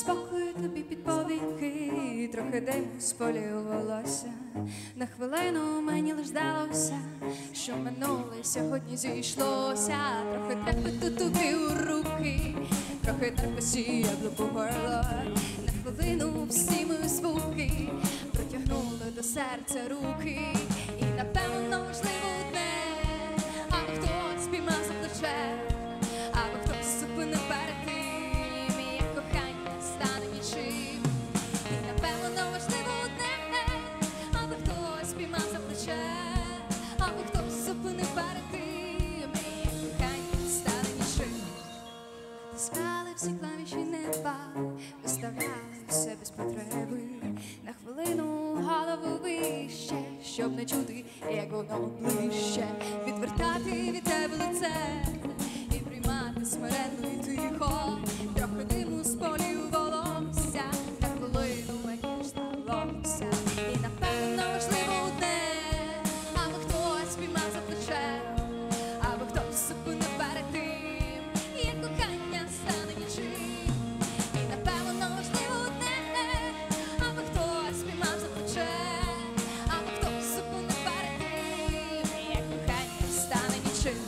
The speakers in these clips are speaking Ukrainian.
спокою тобі під повіки, трохи диму з полів волосся. На хвилину мені лиш здалося, що минуле сьогодні зійшлося. Трохи трепету тобі у руки, трохи трепеті яблуко горло. На хвилину всі мої звуки протягнули до серця руки. І напевно важливо одне, аби хтось піймав за плече, аби хтось зупинив перед тим, як кохання стане нічим. І напевно важливо одне, аби хтось піймав за плече, аби хтось зупинив перед тим, як кохання стане нічим. Натискали всі клавіші неба, виставляли все без потреби. На хвилину голову вище, щоб не чути, як воно ближче. Відвертати від тебе лице і приймати смиренно і тихо. Трохи диму з полів волосся, на хвилину мені здалося. І напевно важливо одне, аби хтось піймав за плече, аби хтось зупинив перед тим, як кохання стане нічим. І напевно важливо одне, аби хтось піймав за плече, аби хтось зупинив перед тим, як кохання стане нічим.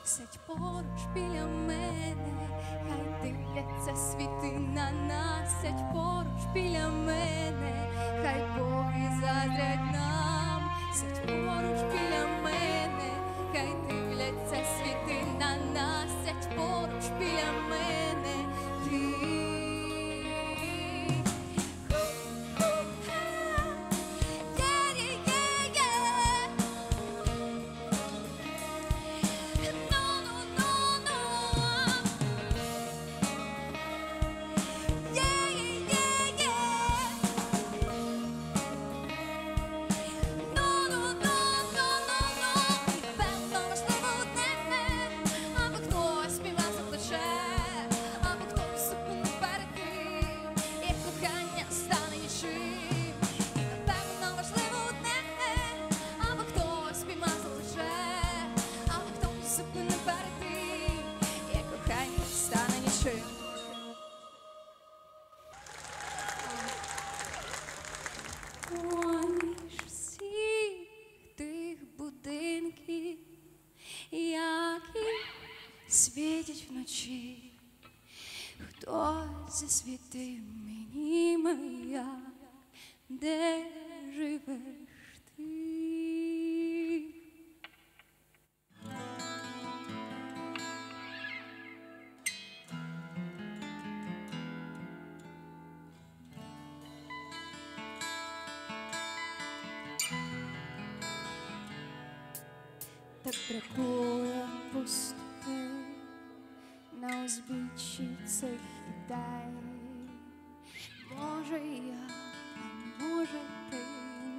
Сядь поруч біля мене, хай дивляться світи на нас. Сядь поруч біля мене, хай боги заздрять нам. Сядь поруч біля мене, хай дивляться світи на нас. Сядь поруч біля мене, ти. Поміж всіх тих будинків, які світять вночі, хтось засвітив мені маяк, де живеш ти. Так бракує пустоти на узбіччі цих ідей. Може я, а може ти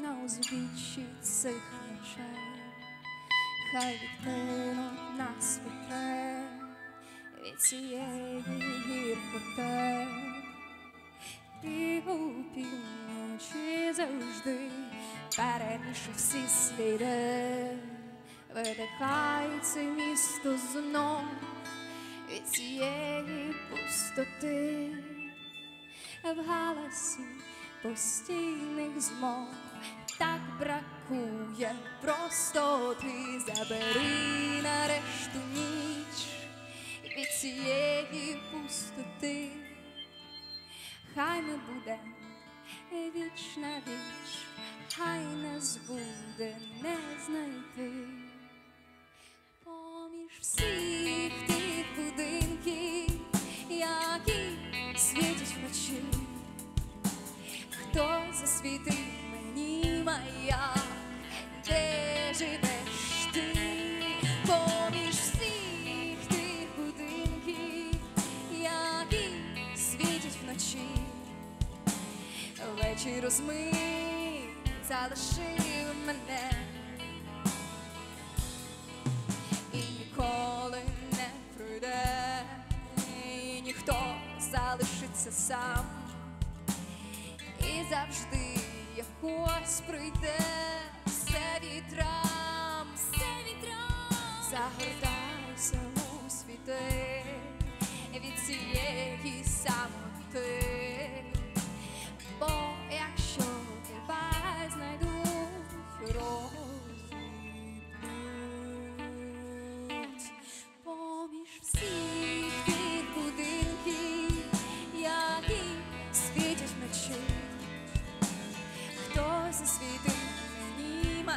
на узбіччі цих ночей. Хай відплинуть нас вітри від цієї гіркоти. Ти у півночі завжди перемішив всі сліди. Видихай це місто знов від цієї пустоти. В галасі постійних змов так бракує простоти. Забери нарешту ніч від цієї пустоти. Хай ми будем віч на віч, хай нас буде не знайти. Поміж всіх тих будинків, які світять вночі, хто засвітив мені маяк, де живеш ти. Поміж всіх тих будинків, які світять вночі, вечір розмив, залишив мене. І ніколи не пройде, і ніхто залишиться сам. І завжди якось прийде все вітрам, загортайся у світи від цієї самоти.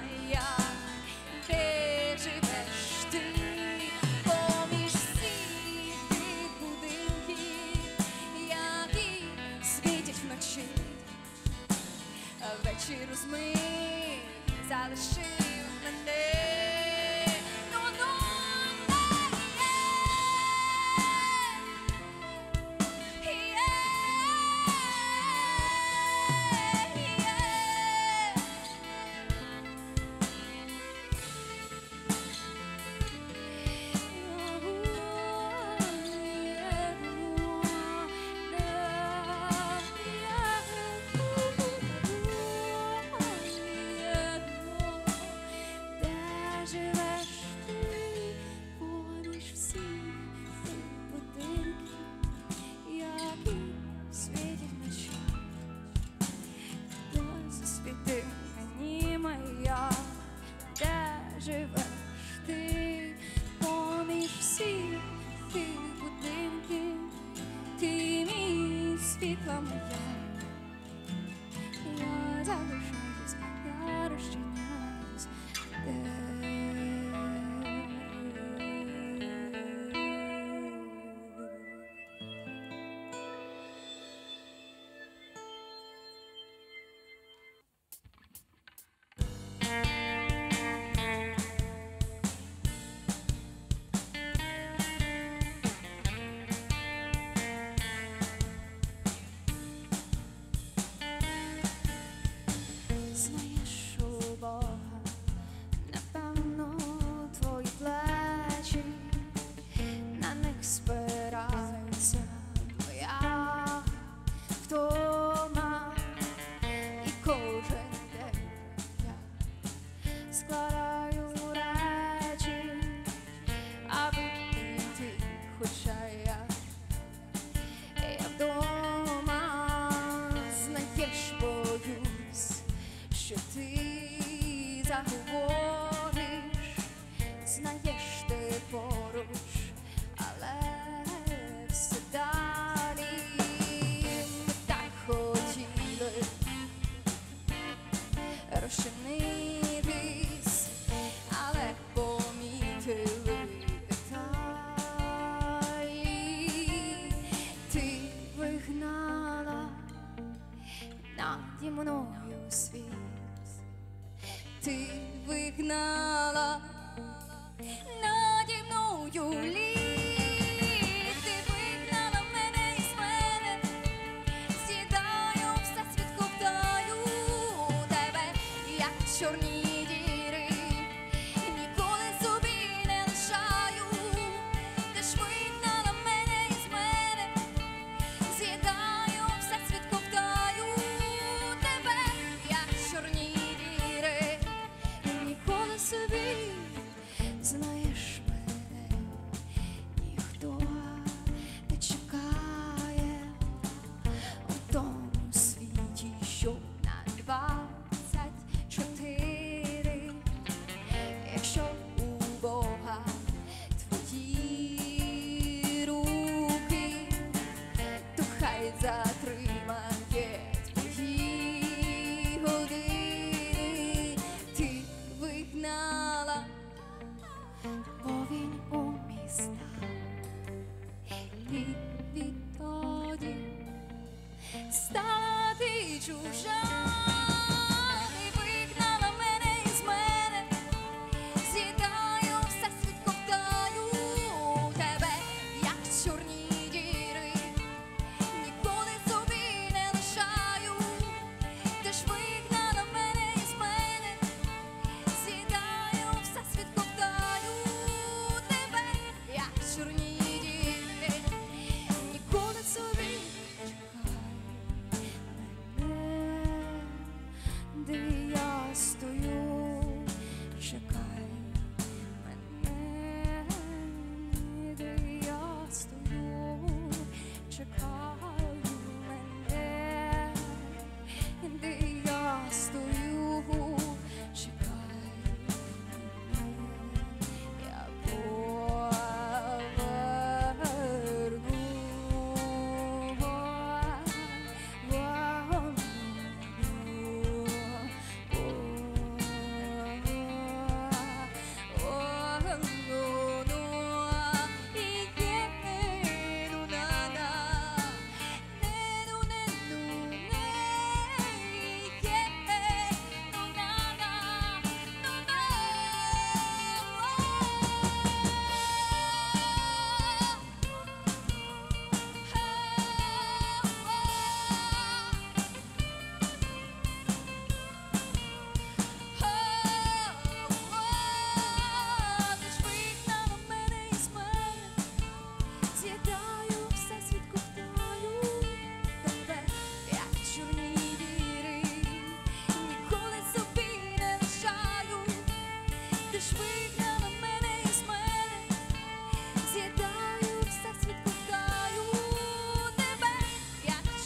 моя, де живеш ти, поміж всіх тих будинків, які світять вночі, вечір розмий залишив мене. Живеш ти поміж всіх тих будинків, ти мій світла моя, я залишаюсь, я розчиняюсь, знаєш, у Бога, напевно, твої плечі, на них спирається моя втома, і кожен день я складаю речі, аби піти, хоча я вдома, знаєш, боюсь, що ти заговориш, знаєш, ти поруч, але все далі. Ми так хотіли розчинитись, але помітили деталі. Ти вигнала наді мною світ, ти вигнала наді мною лід, ти вигнала мене із мене, сідаю, все світ ковтаю тебе, як чорні діри, ніколи собі не лишаю. Ти ж вигнала мене із мене, сідаю, все світ ковтаю тебе, як чорні діри, ніколи собі, знаєш, мене ніхто не чекає у тому світі, що на 24. Якщо у Бога твої руки, то хай затримає твої години. Ти вигнала повінь у міста, і відтоді стала ти чужа. Ти вигнала мене із мене, сідаю, все світ ковтаю тебе, як чорні діри, ніколи собі не лишаю. Ти ж вигнала мене із мене, сідаю, все світ ковтаю тебе, як чорні діри, ніколи собі, чекай мене.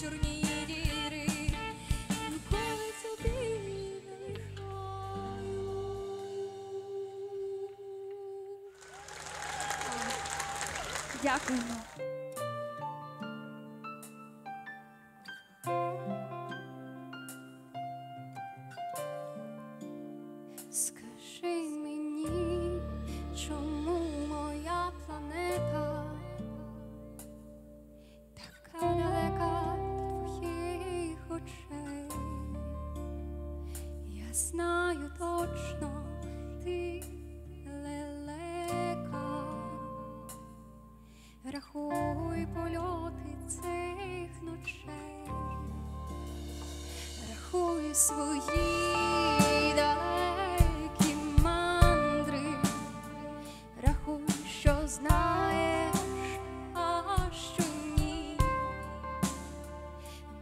чорні діри, ніколи тобі не мішаю. Дякуємо. Скажи мені, чому моя планета така далека від твоїх очей? Я знаю точно, ти лелека. Рахуй польоти цих ночей, рахуй свої далекі мандри, рахуй, що знаєш, а що ні.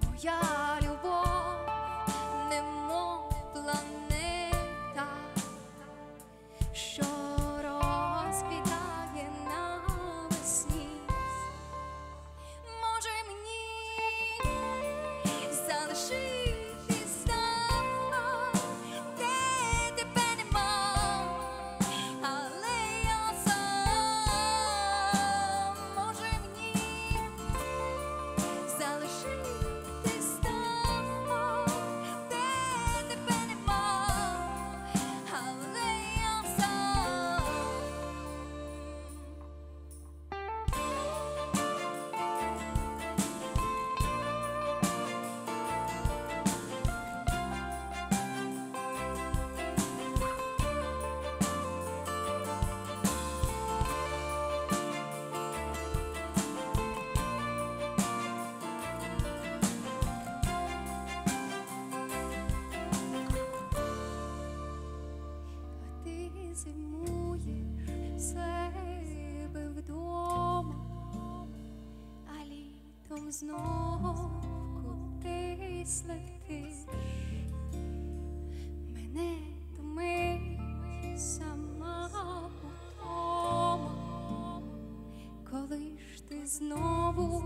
Моя любов немов планета, що розквітає навесні. Може мені залишитись там, де тебе нема, але я сам. Може мені залишитись там, де тебе нема, але я сам. А ти зимуєш в себе вдома, а літом знов кудись летиш. Мене томить сама вдома, коли ж ти знову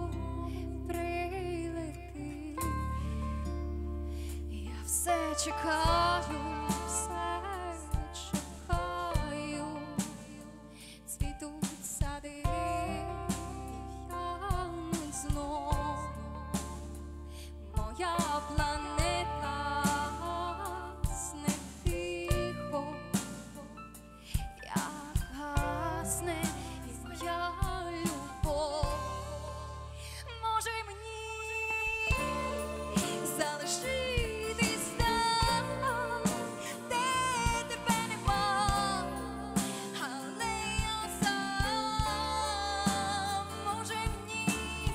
прилетиш. Я все чекаю, все чекаю. Цвітуть сади і в'януть знов. Моя планета гасне тихо, як гасне і моя любов. Може мені залишитись там, де тебе нема, але я сам. Може мені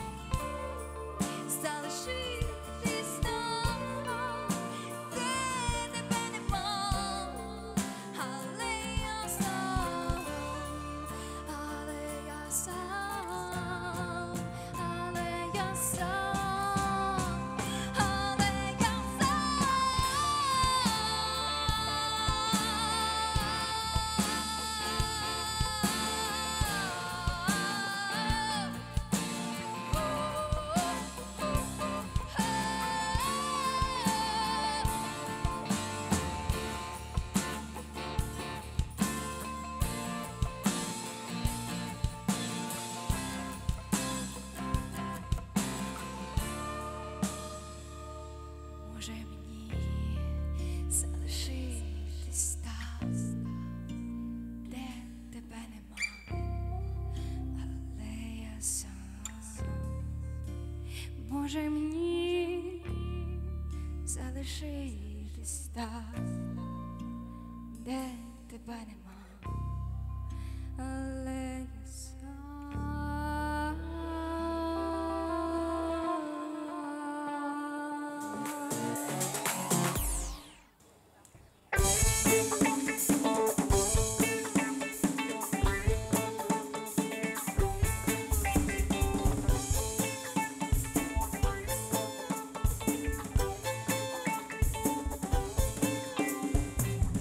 залишитись там, де тебе нема, але я сам, але я сам, але я сам, але я Може мені залишитись там, де тебе нема, але я сам. Може мені залишитись там, де тебе нема, але я сам.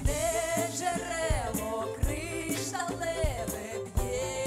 Де джерело кришталеве б'є,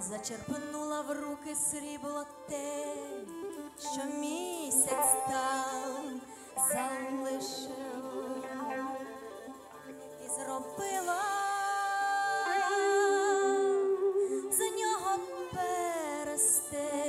Зачерпнула в руки срібло те, що місяць там залишив, і зробила за нього перстень.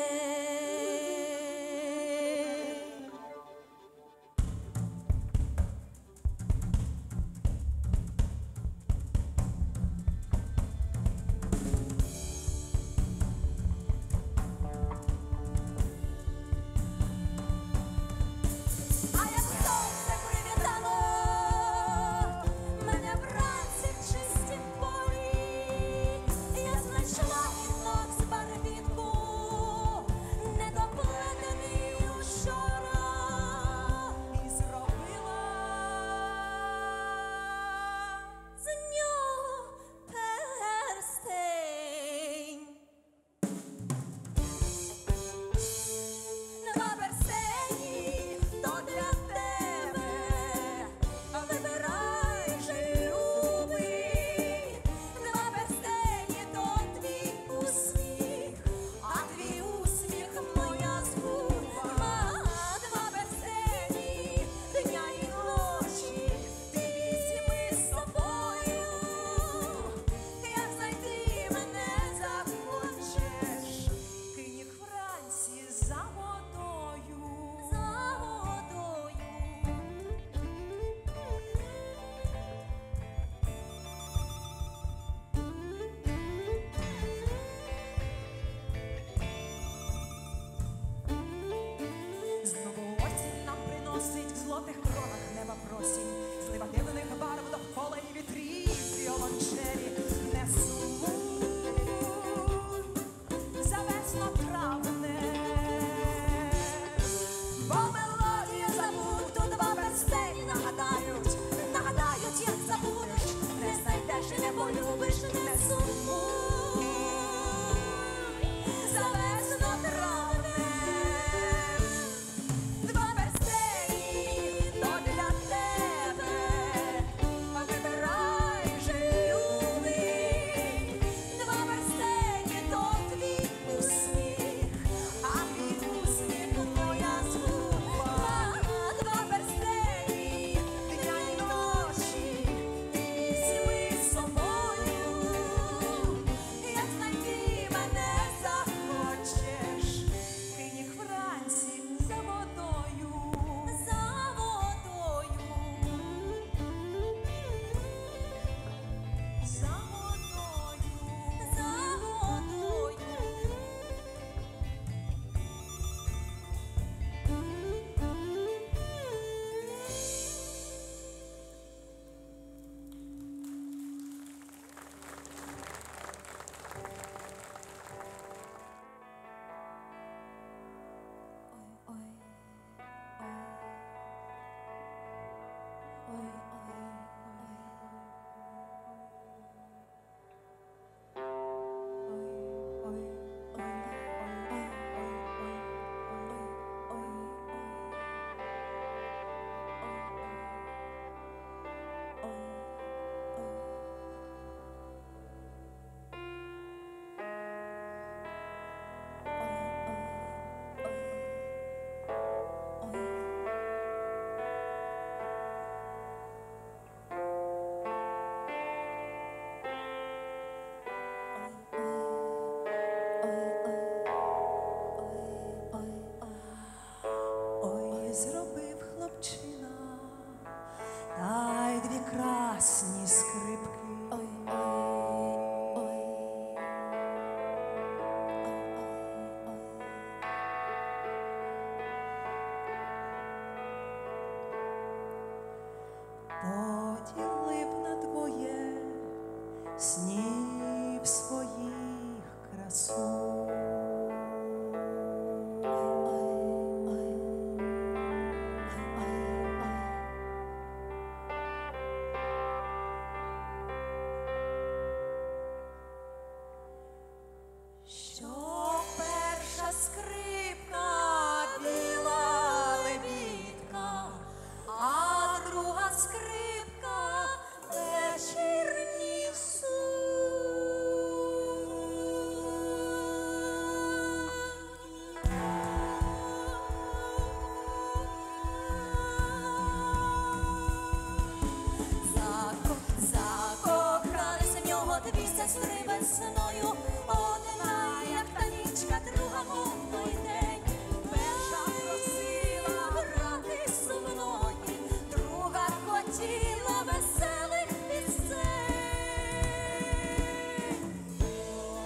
місяць три весною, одна, як та нічка, друга, мов той день. Перша просила грати сумної, друга хотіла веселих пісень.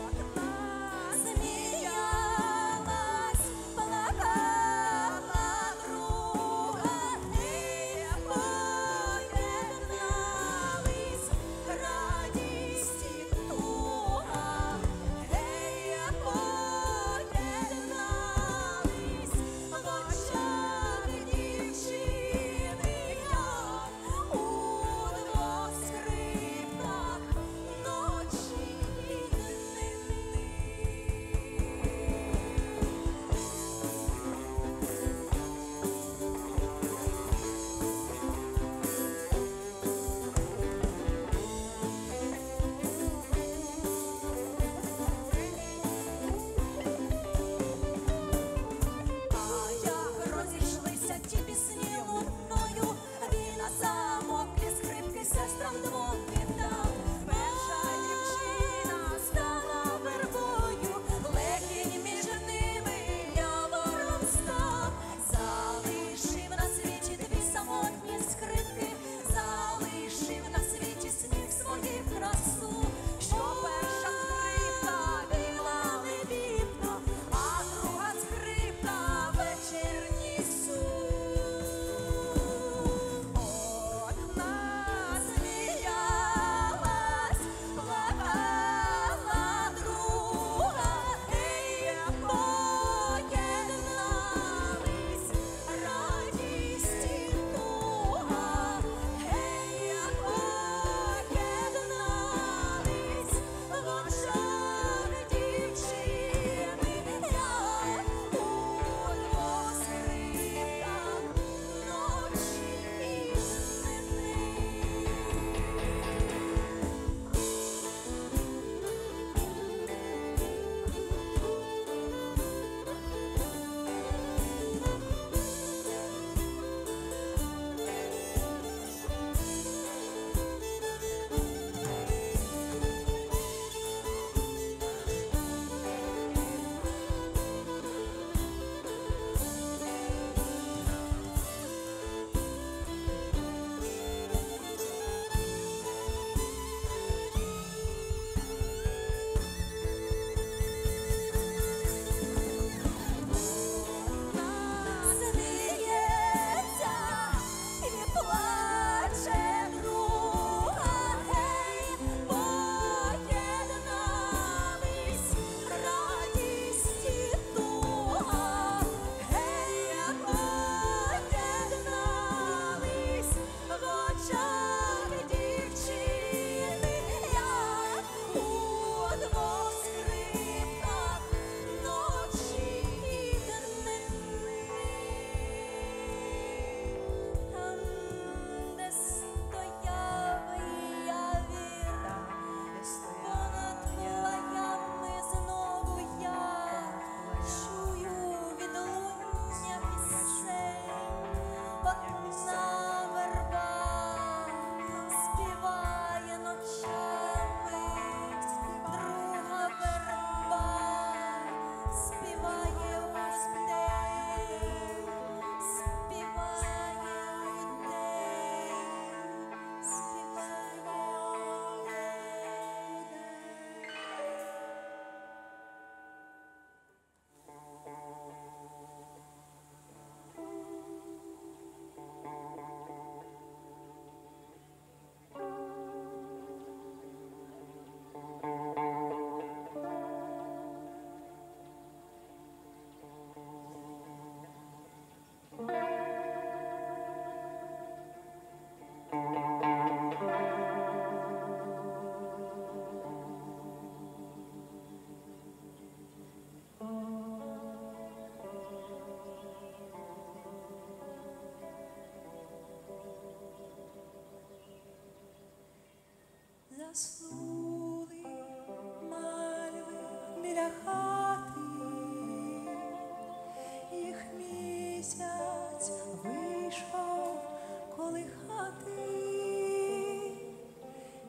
Одна сміялась, плакала, друга, і поєднались радість і туга. Гей, поєднались в очах дівчини я, удвох скрипках ночі й днини. А як розійшлися ті пісні луною, він на замовклі скрипки сестрам двом віддав. Перша дівчина стала вербою, легінь між ними явором став. Залишив на світі дві самотні скрипки, залишив на світі сніг свою красу. Що перша скрипка біла вікно, а друга скрипка вечірній сон. Одна сміялась, плакала, друга, гей, поєднались радість і туга. Гей, поєднались в очах дівчини я, удвох скрипках ночі й днини. Сміється і плаче друга, гей, поєднались радість і туга. Гей, поєднались в очах дівчини я, удвох скрипках ночі й днини. Там, де стояв я віра, понад плаями знову я чую відлуння пісень. Одна верба співає ночами, друга верба співає удень, співає удень, співає заснули мальви біля хати, їх місяць вийшов колихати,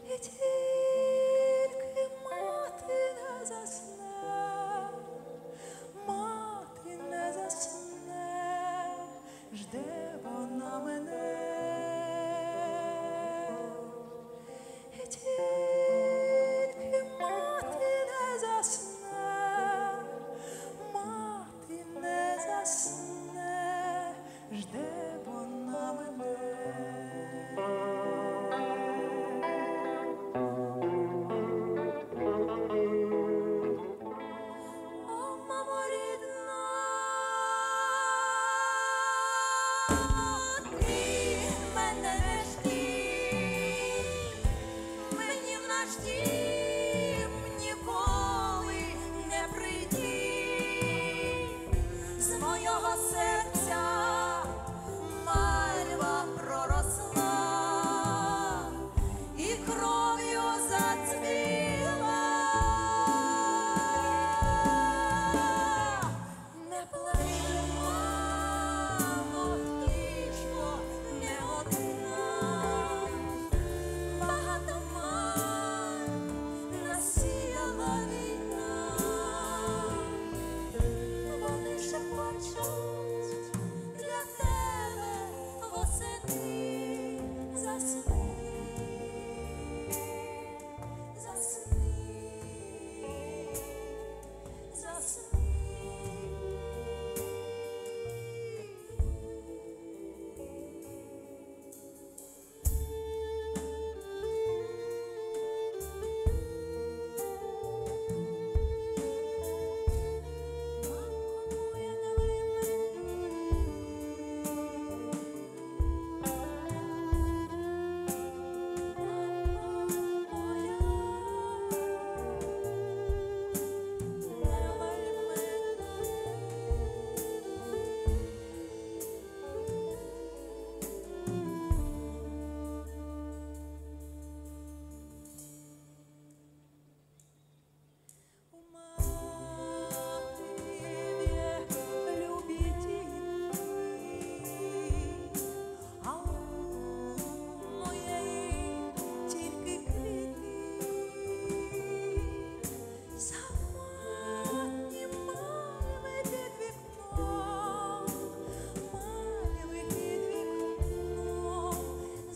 і тільки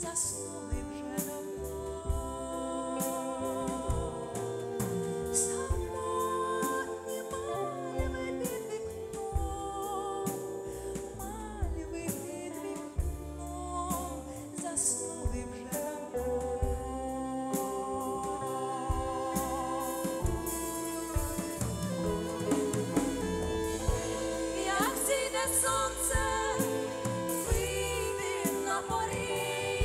заснули вже давно. Самотні мальви під вікном, мальви під вікном, заснули вже давно. Як зійде сонце, вийди на поріг,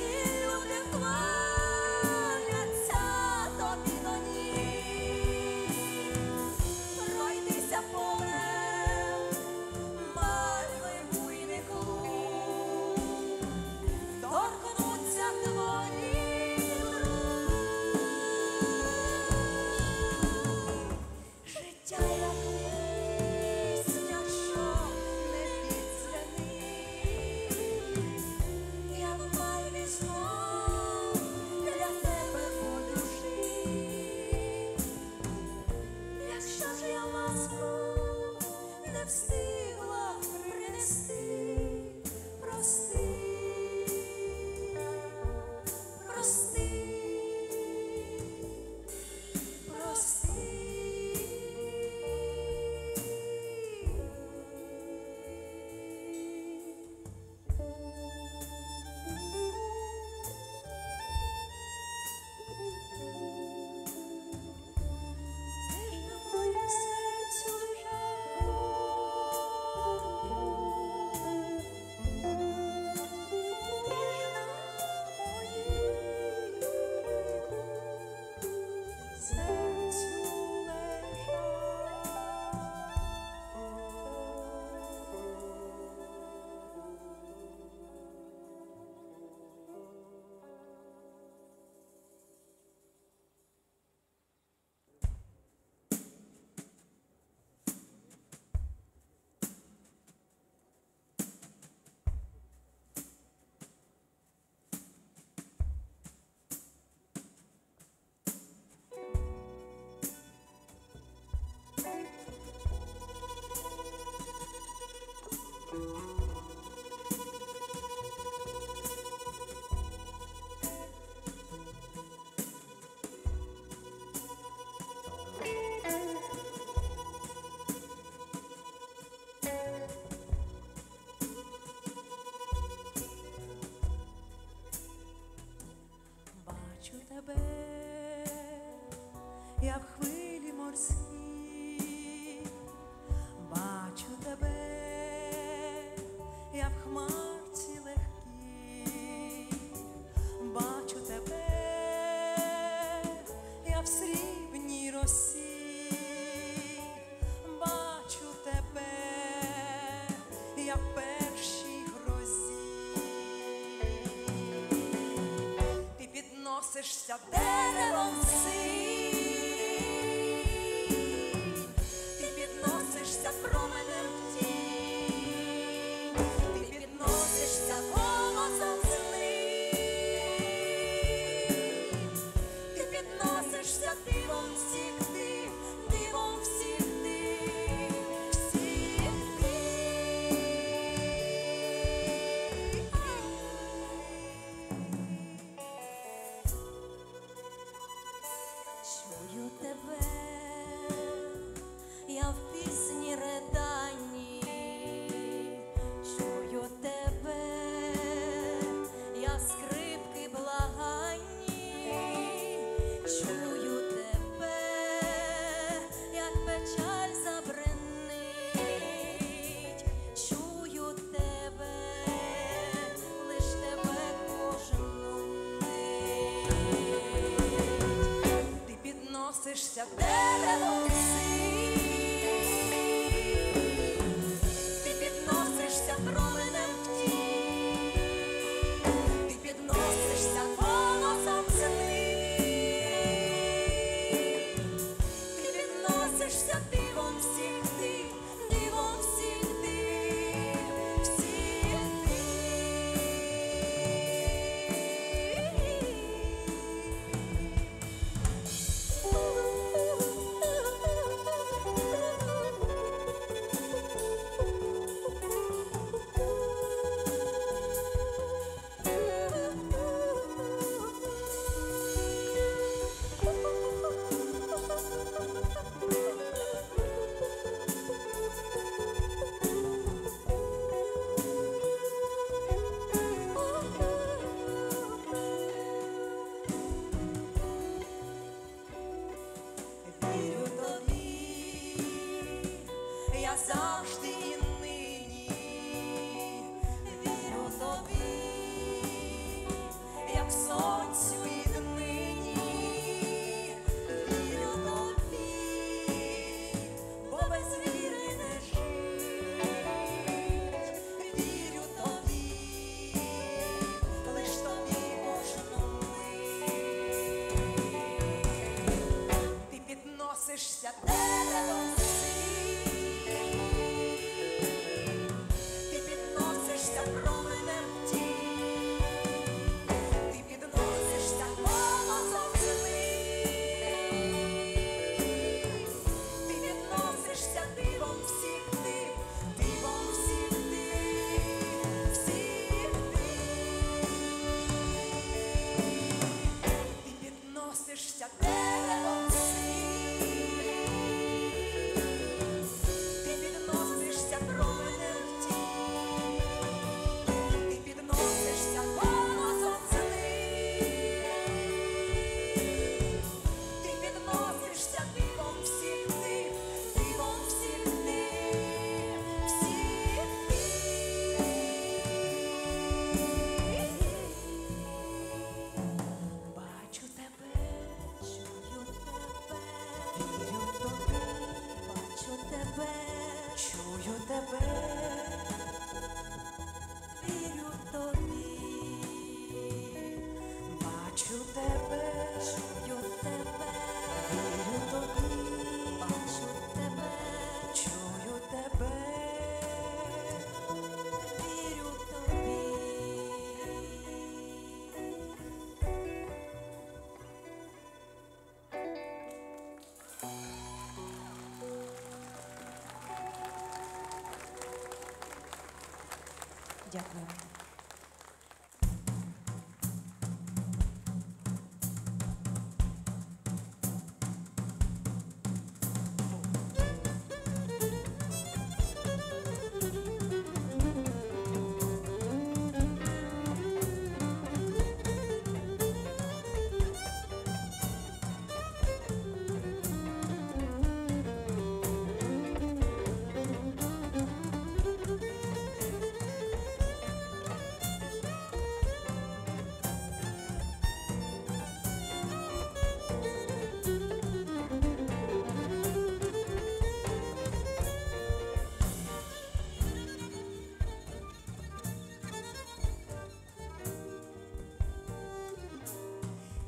і люди кланяться тобі до ніг. Пройдися полем, мальви буйних луг, торкнуться твої рук. Життя як пісня, що не підзвенить, як мальві знов для тебе подушить. Якщо ж я ласку не встигла принести, прости, прости, прости. Ти ж на моїм серцю лежав, ти ж на моїм серцю бачу тебе, я в хвилі морській, бачу тебе, я в хмарці легкій, бачу тебе, я в срібній росі, бачу тебе, я в першій грозі. Ти підносишся деревом синь, ти підносишся променем в тінь, ти підносишся голосом злим, ти підносишся дивом всіх див, дивом всіх див, всіх чую тебе, я в пісні риданні, чую тебе, я в скрипки благанні, чую тебе, як печаль забринить, чую тебе, лиш тебе кожну мить. Ти підносишся деревом синь, ти підносишся променем в тінь, ти підносишся голосом злим, ти підносишся дивом всіх див, дивом всіх див, всіх див. завжди і нині вірю тобі, як сонцю і днині, вірю тобі, бо без віри не жить, вірю тобі, лиш тобі кожну мить. Ти підносишся деревом в силі, ти підносишся променем в тінь, ти підносишся голосом зими, ти підносишся дивом всіх див, дивом всіх див, всіх див. Ти підносишся деревом в силі, ти підносишся променем в тінь, ти підносишся голосом злим, ти підносишся дивом всіх див, дивом всіх див, всіх див. Бачу тебе, чую тебе, вірю тобі, бачу тебе, чую тебе, вірю тобі, бачу тебе, чую тебе, вірю тобі, бачу тебе, чую тебе, вірю тобі. Дякую.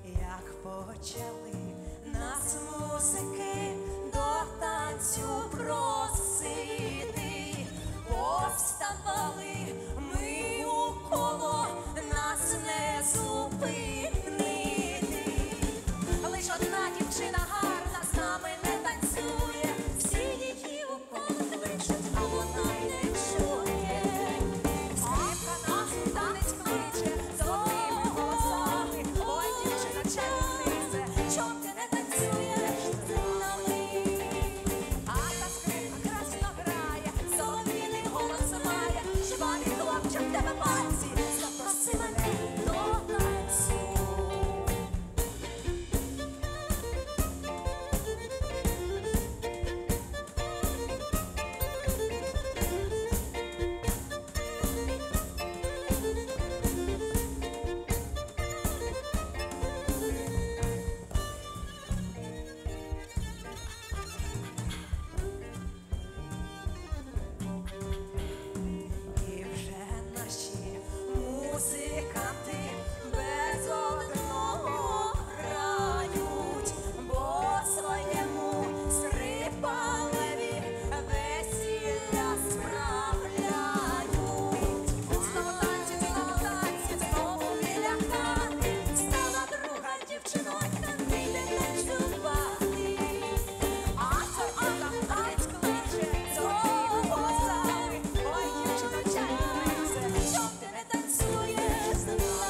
Як почали нас музики до танцю просити, повставали ми у коло, нас не зупинити. Лиш одна дівчина гарна з нами не танцює, всі її у коло кличуть, а вона й не чує. Скрипка нас у танець кличе, золотими голосами, ой, дівчина чарівнице, чом ти не танцюєш з нами? А та скрипка красно грає, солов'їний голос має, жвавий хлопчик в тебе пальці, запроси мене до танцю. І вже наші музиканти без одного грають, бо своєму скрипалеві весілля справляють. Знову танці, знову біля хати, стала друга дівчинонька, не йде танцювати. А той Адам танець кличе, золотими голосами, ой, дівчино чарівнице, чом ти не танцюєш з нами?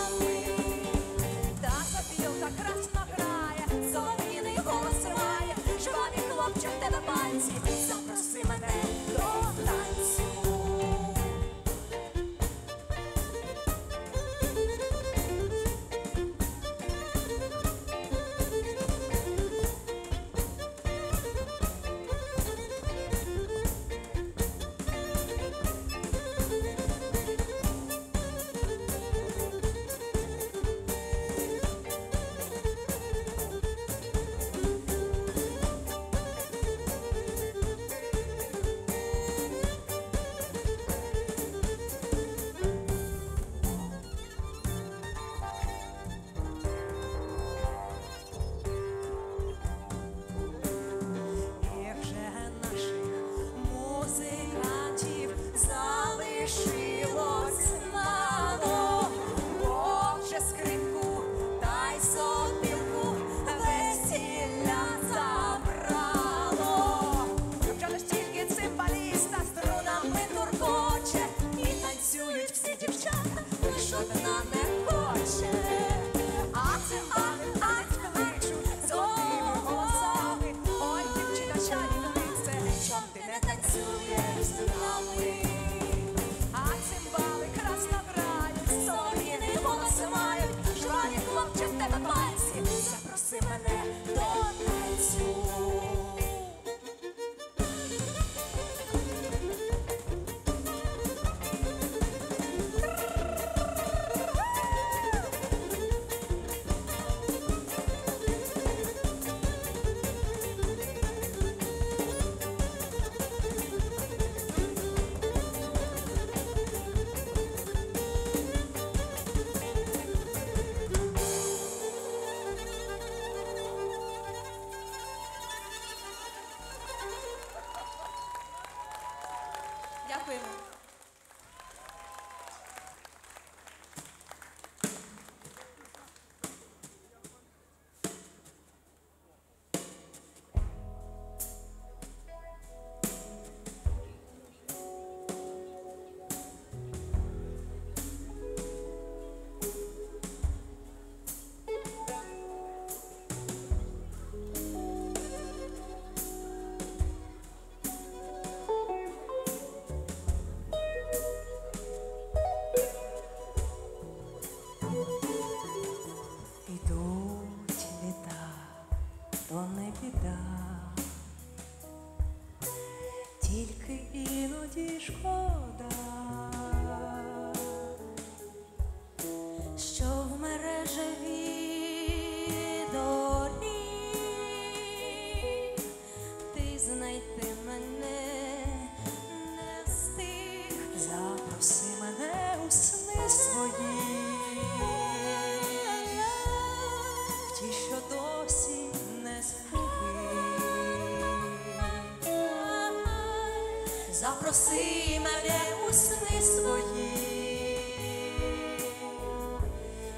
запроси мене у сни свої,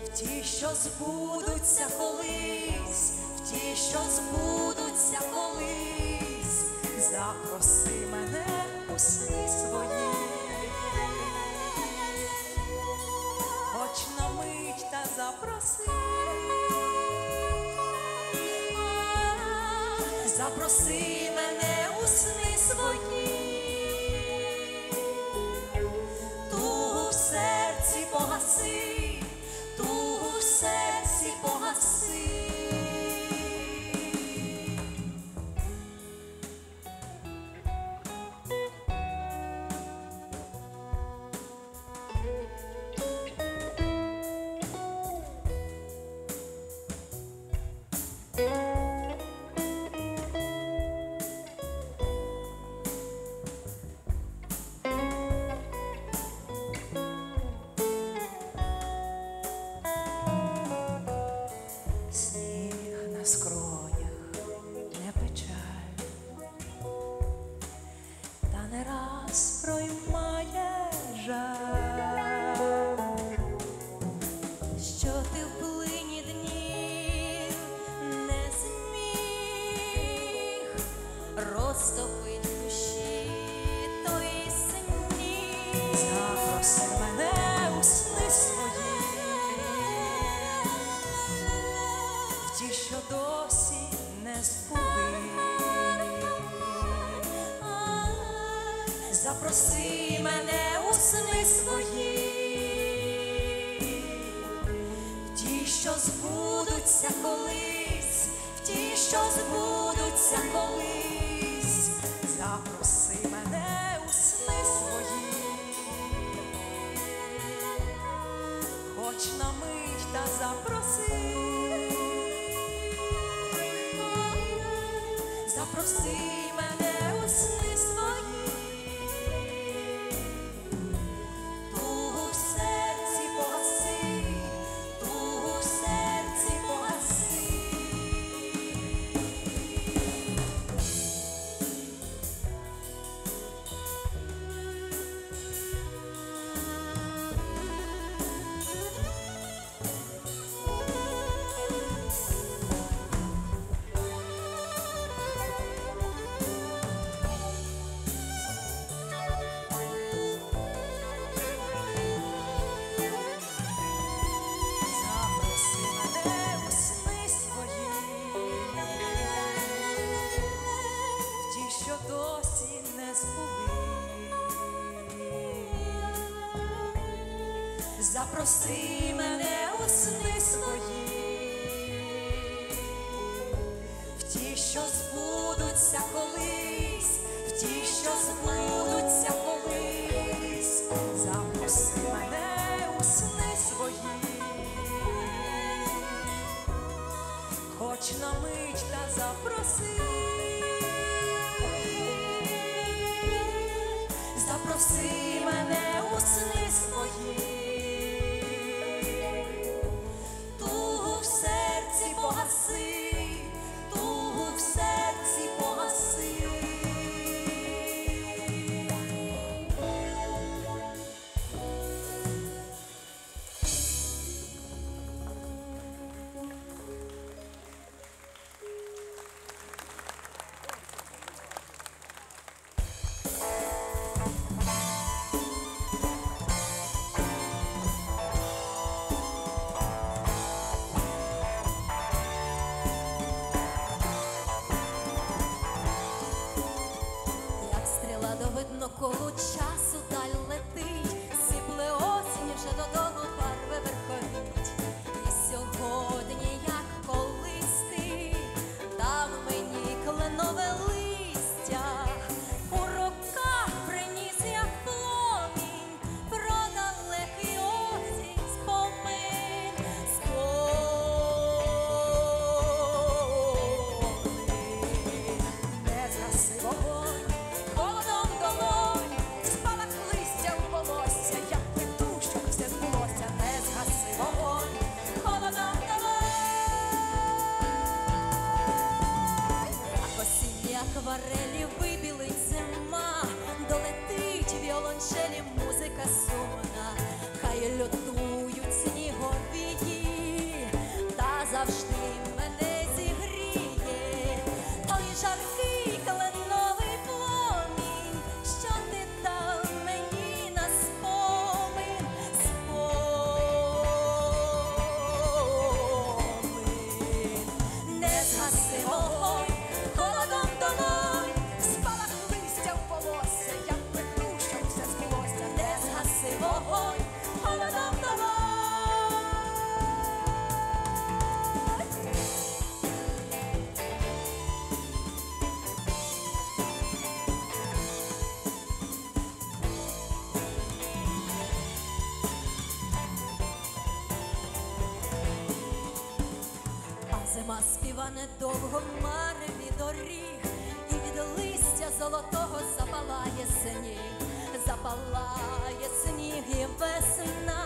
в ті, що збудуться колись, в ті, що збудуться колись, запроси мене у сни свої, хоч на мить та запроси, запроси мене у сни свої, тугу в серці погаси, тугу в серці погаси. Сніг на скронях, не печаль, та не раз проймає жаль, що ти в плині днів не зміг розтопить душі той сніг. Запроси мене у сни свої, в ті, що досі не збулись. Запроси мене у сни свої, в ті, що збудуться колись, в ті, що збудуться колись. Запроси мене у сни свої, хоч на мить та запроси, запроси мене у сни свої, тугу в серці погаси, тугу в серці погаси. Запроси мене у сни свої, в ті, що досі не збулись. Запроси мене у сни свої, в ті, що збудуться колись, в ті, що збудуться колись. Запроси мене у сни свої, хоч на мить та запроси, запроси мене у сни свої, тугу в серці погаси, тугу в серці погаси. Зима співа недовго в мареві доріг, і від листя золотого запалає сніг, запалає сніг і весна,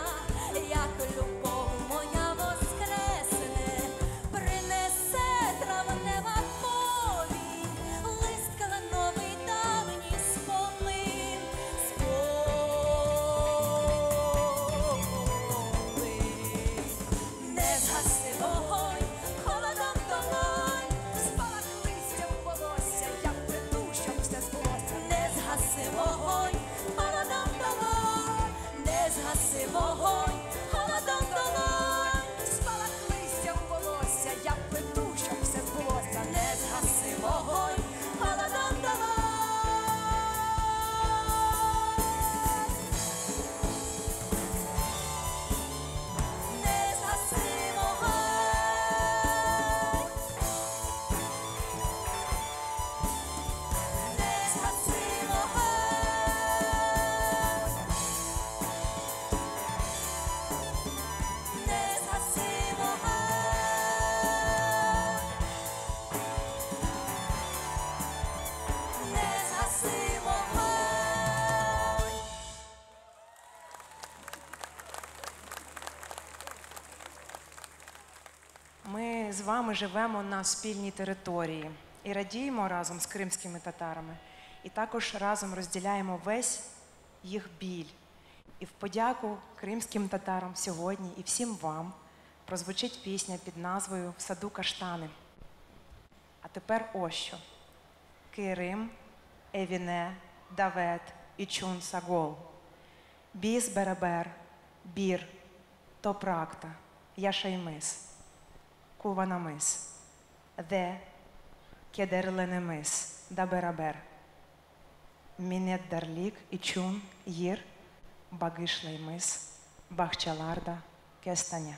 як любов моя воскресне, принесе травнева повінь, лист кленовий давній спомин, не згаси вогонь, холодом долонь, спалах листя в волосся, я прийду, щоб все збулося. Не згаси вогонь, холодом долонь, не згаси вогонь, холодом долонь, спалах листя в волосся, я прийду, щоб все збулося. Не згаси вогонь, холодом долонь. Не згаси вогонь, не згаси вогонь, не згаси вогонь, не згаси вогонь. Ми з вами живемо на спільній території і радіємо разом з кримськими татарами, і також разом розділяємо весь їх біль. І в подяку кримським татарам сьогодні і всім вам прозвучить пісня під назвою «В саду каштани». А тепер ось що. Кирим, Евіне, Давет, Ічун, Сагол. Біз беребер, бір, топракта, яшаймис. Куванамис, де кедерленемис, да берабер. Мінет дарлік, ічун, їр, багишлеймис, бахчаларда, кестаня.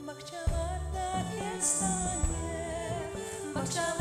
Бахчаларда кестане, бахчаларда